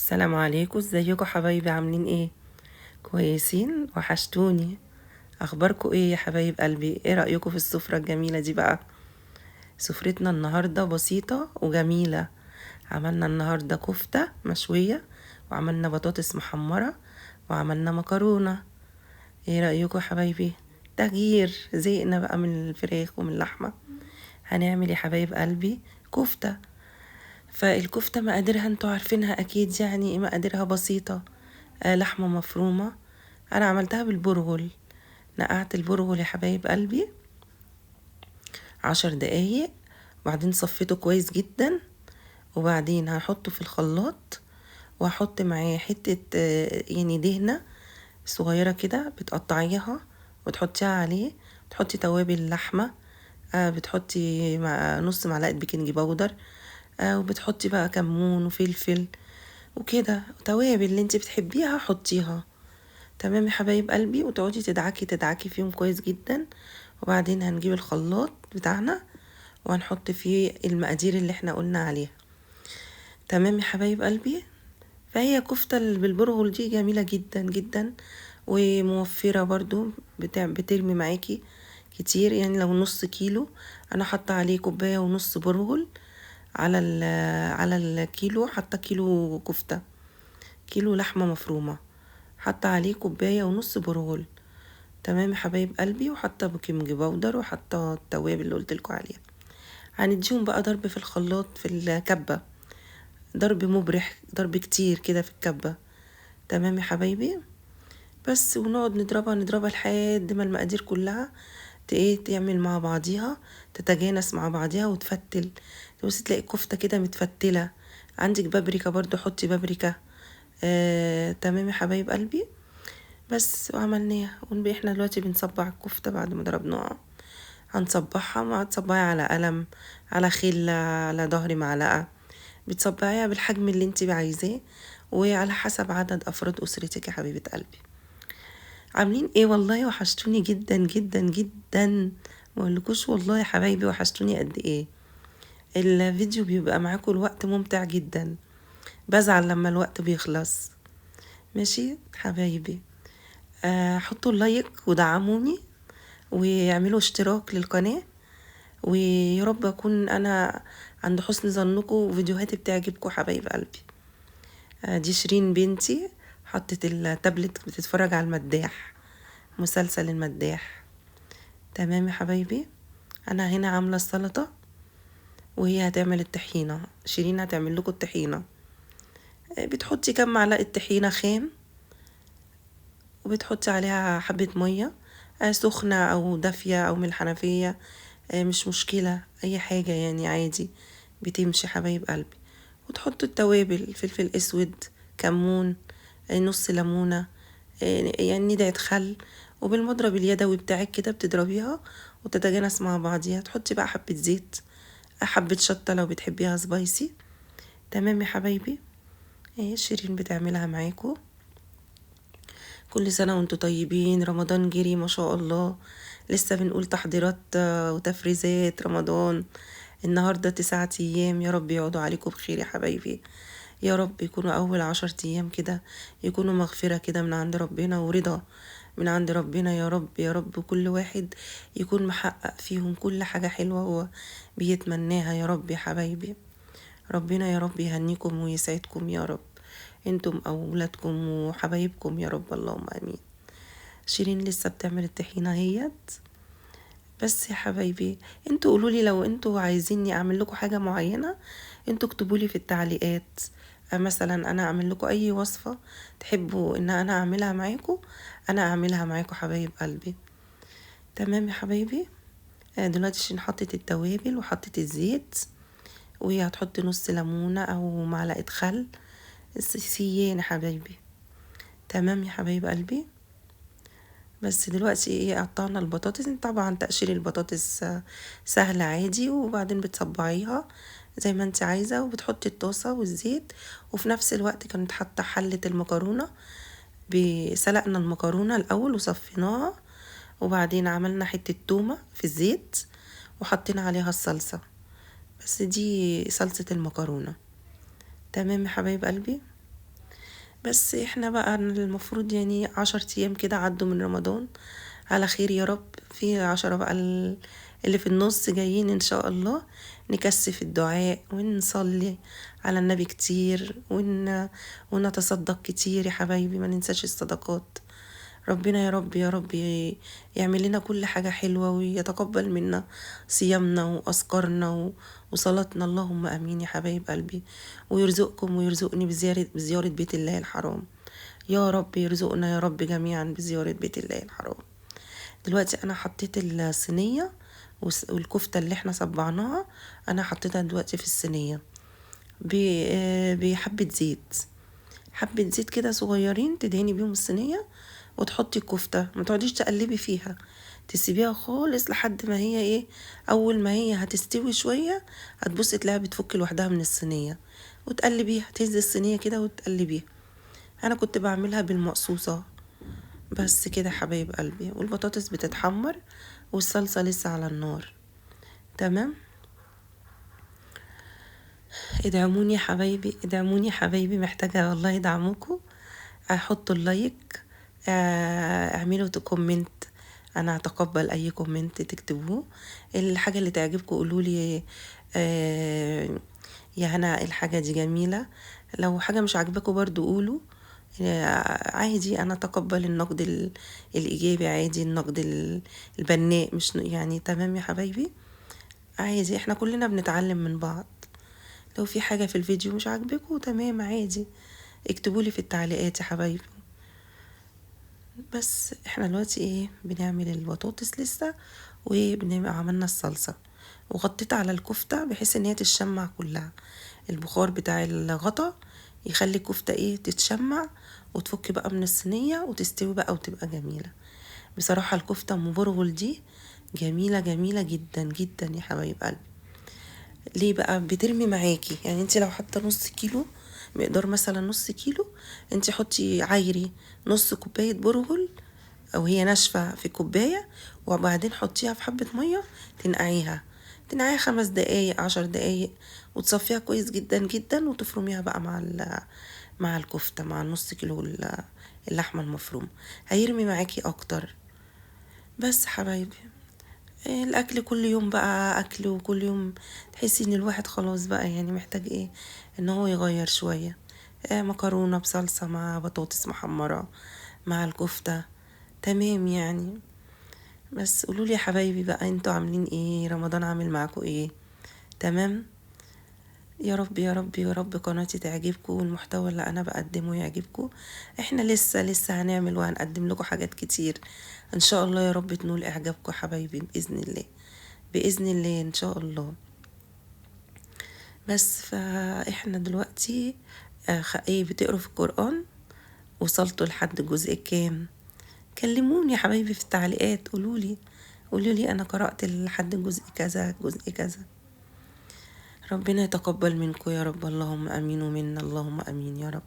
السلام عليكم، ازيكم حبايبي؟ عاملين ايه؟ كويسين؟ وحشتوني. اخباركم ايه يا حبايب قلبي؟ ايه رأيكم في السفرة الجميلة دي بقى؟ سفرتنا النهاردة بسيطة وجميلة. عملنا النهاردة كفتة مشوية، وعملنا بطاطس محمرة، وعملنا مكرونة. ايه رأيكم يا حبايبي؟ تغيير، زهقنا بقى من الفراخ ومن اللحمة. هنعمل يا حبايب قلبي كفتة. فالكفتة مقاديرها انتوا عارفينها اكيد، يعني مقاديرها بسيطة. لحمة مفرومة. انا عملتها بالبرغل. نقعت البرغل يا حبايب قلبي 10 دقايق، وبعدين صفيته كويس جدا، وبعدين هحطه في الخلاط، وهحط معاه حتة يعني دهنة صغيرة كده بتقطعيها وتحطيها عليه. تحطي توابل اللحمة، بتحطي نص معلقة بيكنج باودر، وبتحطي بقى كمون وفلفل وكده، توابل اللي انت بتحبيها حطيها. تمام يا حبايب قلبي، وتقعدي تدعكي فيهم كويس جدا. وبعدين هنجيب الخلاط بتاعنا وهنحط فيه المقادير اللي احنا قلنا عليها. تمام يا حبايب قلبي. فهي كفتة بالبرغل دي جميلة جدا جدا وموفرة برضو، بترمي معاكي كتير. يعني لو نص كيلو، انا حاطه عليه كوباية ونص برغل. على الكيلو حاطه كيلو كفتة، كيلو لحمة مفرومة، حاطه عليه كوباية ونص برغل. تمام يا حبايب قلبي، وحاطه بيكنج باودر، وحاطه التوابل اللي قلتلكوا عليها. هنديهم بقى ضرب في الخلاط في الكبة، ضرب مبرح، ضرب كتير كده في الكبة. تمام يا حبايبي. بس ونقعد نضربها لحد ما المقادير كلها تعمل مع بعضيها، تتجانس مع بعضيها وتفتل. بس تلاقي الكفتة كده متفتلة. عندك بابريكا برضو، حطي بابريكا. تمام يا حبايب قلبي. بس وعملناها، احنا دلوقتي بنصبع الكفتة بعد ما ضربناها. هنصبعها، ما تصبعي على قلم، على خلة، على ظهر معلقة. بتصبعيها بالحجم اللي انت عايزاه، وعلى حسب عدد افراد اسرتك يا حبيبة قلبي. عاملين ايه؟ والله وحشتوني جدا جدا جدا. مقولكوش والله يا حبايبي وحشتوني قد ايه. الفيديو بيبقى معاكم الوقت ممتع جدا، بزعل لما الوقت بيخلص. ماشي حبايبي. حطوا اللايك ودعموني، ويعملوا اشتراك للقناة. ويا رب اكون انا عند حسن ظنكم وفيديوهاتي بتعجبكم حبايب قلبي. دي شيرين بنتي، حطت التابلت بتتفرج على المداح، مسلسل المداح. تمام يا حبايبي. انا هنا عامله السلطه، وهي هتعمل الطحينه. شيرين هتعمل لكم الطحينه. بتحطي كام معلقه طحينه خام، وبتحطي عليها حبه ميه، سخنه او دافيه او من الحنفيه. مش مشكله، اي حاجه يعني عادي بتمشي حبايب قلبي. وتحطوا التوابل، فلفل اسود، كمون، نص ليمونه، يعني ندعة خل. وبالمضرب اليدوي بتاعك كده بتضربيها وتتجانس مع بعضيها. تحطي بقى حبة زيت، حبة شطة لو بتحبيها سبايسي. تمام يا حبايبي. شيرين بتعملها معاكم. كل سنة وانتوا طيبين. رمضان جري ما شاء الله، لسه بنقول تحضيرات وتفريزات رمضان. النهاردة 9 أيام، يا رب يقعدوا عليكم بخير يا حبايبي. يا رب يكونوا أول 10 أيام كده يكونوا مغفرة كده من عند ربنا ورضا من عند ربنا. يا رب يا رب كل واحد يكون محقق فيهم كل حاجة حلوة هو بيتمناها. يا رب يا حبايبي. ربنا يا رب يهنيكم ويسعدكم يا رب، انتم اولادكم وحبايبكم يا رب، اللهم امين. شيرين لسه بتعمل الطحينة هيت. بس يا حبايبي، انتوا قولولي لو انتوا عايزيني اعمل لكم حاجة معينة، انتوا اكتبولي في التعليقات. مثلا انا اعمل لكم اي وصفة تحبوا ان انا اعملها معاكم، انا اعملها معاكم حبايب قلبي. تمام يا حبايبي. دلوقتي عشان حطيت التوابل وحطيت الزيت، وهي هتحط نص ليمونة او معلقة خل سيين يا حبايبي. تمام يا حبايب قلبي. بس دلوقتي قطعنا البطاطس. طبعا تقشير البطاطس سهل عادي، وبعدين بتصبعيها زي ما انت عايزة، وبتحطي الطاسة والزيت. وفي نفس الوقت كانت حاطة حلة المكرونة، سلقنا المكرونة الأول وصفيناها، وبعدين عملنا حتة تومة في الزيت وحطينا عليها الصلصة. بس دي صلصة المكرونة. تمام يا حبايب قلبي. بس احنا بقى المفروض يعني 10 ايام كده عدوا من رمضان على خير يا رب. في 10 بقى اللي في النص جايين ان شاء الله، نكثف الدعاء ونصلي على النبي كتير ونتصدق كتير يا حبايبي، ما ننساش الصدقات. ربنا يا رب يا رب يعمل لنا كل حاجة حلوة ويتقبل منا صيامنا وأذكارنا وصلاتنا، اللهم أمين يا حبايب قلبي. ويرزقكم ويرزقني بزيارة بيت الله الحرام، يا رب يرزقنا يا رب جميعا بزيارة بيت الله الحرام. دلوقتي أنا حطيت الصينية والكفتة اللي احنا صبعناها، أنا حطيتها دلوقتي في الصينية بحبة زيت، حبة زيت كده صغيرين تدهني بيهم الصينية، وتحطي الكفتة، ما تقعديش تقلبي فيها، تسيبيها خالص لحد ما هي ايه، اول ما هي هتستوي شوية هتبصي تلاقيها بتفك لوحدها من الصينية، وتقلبيها، تهزي الصينية كده وتقلبيها. انا كنت بعملها بالمقصوصة. بس كده حبايب قلبي، والبطاطس بتتحمر والصلصة لسه على النار. تمام. ادعموني يا حبايبي، ادعموني يا حبايبي، محتاجة والله دعمكم. حطوا اللايك، اعملوا كومنت، انا اتقبل اي كومنت تكتبوه. الحاجة اللي تعجبكم قولولي يا هنا الحاجة دي جميلة. لو حاجة مش عاجباكم برضو قولوا، عادي، انا اتقبل النقد الايجابي، عادي النقد البناء، مش يعني تمام يا حبايبي، عادي، احنا كلنا بنتعلم من بعض. لو في حاجة في الفيديو مش عاجباكم تمام عادي، اكتبولي في التعليقات يا حبايبي. بس احنا دلوقتي ايه، بنعمل البطاطس لسه، عملنا الصلصة وغطيت على الكفتة بحيث ان هي تتشمع كلها، البخار بتاع الغطا يخلي الكفتة ايه تتشمع وتفك بقى من الصينية وتستوي بقى وتبقى جميلة. بصراحة الكفتة ام برغل دي جميلة جميلة جدا جدا يا حبايب قلبي. ليه بقى؟ بترمي معاكي، يعني انت لو حاطه نص كيلو، مقدار مثلا نص كيلو، انت حطي عايري نص كوبايه برغل او هي ناشفه في كوبايه، وبعدين حطيها في حبه ميه، تنقعيها 5 دقايق 10 دقايق، وتصفيها كويس جدا جدا، وتفرميها بقى مع الكفته، مع النص كيلو اللحمه المفرومه، هيرمي معاكي اكتر. بس حبايبي، الاكل كل يوم بقى اكل، وكل يوم تحسي ان الواحد خلاص بقى يعني محتاج ايه، ان هو يغير شوية. مكرونة بصلصة مع بطاطس محمرة مع الكفتة، تمام يعني. بس قولولي يا حبايبي بقى، انتوا عاملين ايه؟ رمضان عامل معاكم ايه؟ تمام. يا رب يا رب يا رب قناتي تعجبكم والمحتوى اللي انا بقدمه يعجبكم. احنا لسه هنعمل وهنقدم لكم حاجات كتير ان شاء الله، يا رب تنول اعجابكم حبايبي باذن الله، باذن الله ان شاء الله. بس فاحنا دلوقتي ايه، بتقروا في القرآن؟ وصلتوا لحد الجزء كام؟ كلموني يا حبايبي في التعليقات، قولولي انا قرأت لحد الجزء كذا، جزء كذا. ربنا يتقبل منكم يا رب، اللهم امين، ومنا اللهم امين يا رب.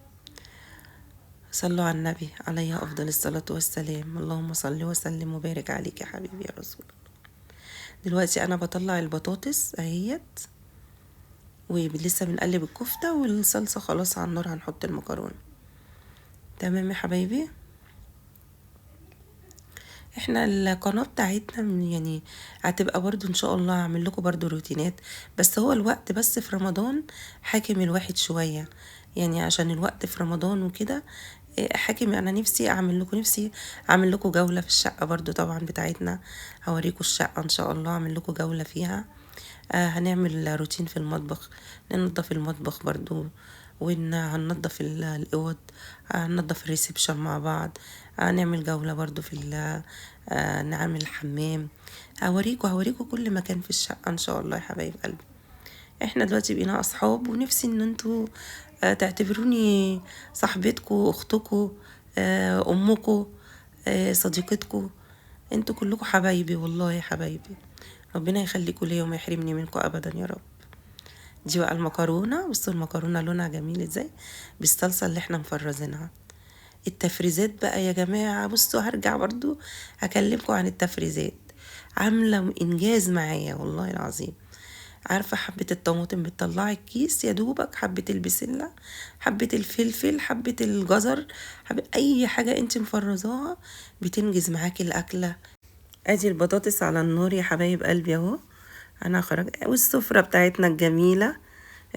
صلوا على النبي عليه افضل الصلاة والسلام، اللهم صل وسلم وبارك عليك يا حبيبي يا رسول الله. دلوقتي انا بطلع البطاطس اهيت، ولسه بنقلب الكفتة، والصلصة خلاص على النار، هنحط المكرونة. تمام يا حبايبي. احنا القناة بتاعتنا يعني هتبقى برضو ان شاء الله هعمل لكم برضو روتينات، بس هو الوقت بس في رمضان حاكم الواحد شوية، يعني عشان الوقت في رمضان وكده حاكم. انا نفسي اعمل لكم جولة في الشقة برضو طبعا بتاعتنا، هوريكم الشقة ان شاء الله، اعمل لكم جولة فيها. هنعمل روتين في المطبخ، ننظف المطبخ برضو، وهننظف الأوض، هننظف الريسبشن مع بعض، هنعمل جولة برضو في نعمل الحمام. هوريكوا كل مكان في الشقة ان شاء الله يا حبايب قلبي. احنا دلوقتي بقينا اصحاب، ونفسي ان انتوا تعتبروني صاحبتكوا، اختكوا، امكوا، صديقتكوا، انتوا كلكوا حبايبي والله يا حبايبي. ربنا يخليكوا ليا وما يحرمني منكم ابدا يا رب. دي بقى المكرونه، بصوا المكرونه لونها جميل ازاي بالصلصه اللي احنا مفرزينها. التفريزات بقى يا جماعه، بصوا هرجع برضو هكلمكم عن التفريزات، عامله انجاز معايا والله العظيم. عارفة حبة الطماطم بتطلعي الكيس يا دوبك، حبة البسلة، حبة الفلفل، حبة الجزر، حبة اي حاجة انت مفرزاها بتنجز معاكي الاكلة. ادي البطاطس على النار يا حبايب قلبي اهو. انا خرج والسفرة بتاعتنا الجميلة.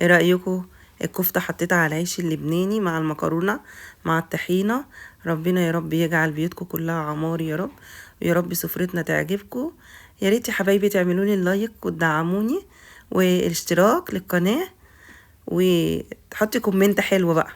ايه رأيكم؟ الكفتة حطيتها على العيش اللبناني مع المكرونة مع الطحينة. ربنا يا رب يجعل بيوتكم كلها عمار يا رب، ويا رب سفرتنا تعجبكم. يا ريت يا حبايبي تعملوا لي اللايك وتدعموني والاشتراك للقناة، وتحطي كومنت حلو بقى.